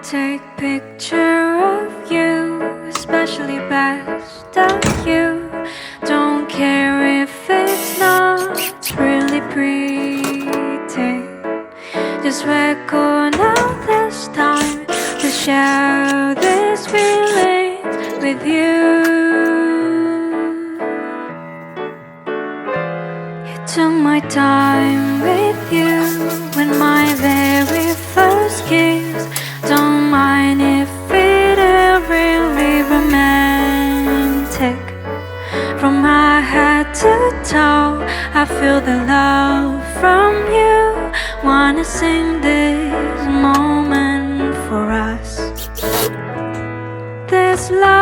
take picture of you, especially best of you. Don't care if it's not really pretty. Just record out this time to share this feeling with you. You took my time with you when my very first kiss. Don't mind if it ain't really romantic. From my head to toe, I feel the love from you. Wanna sing this moment for us. This love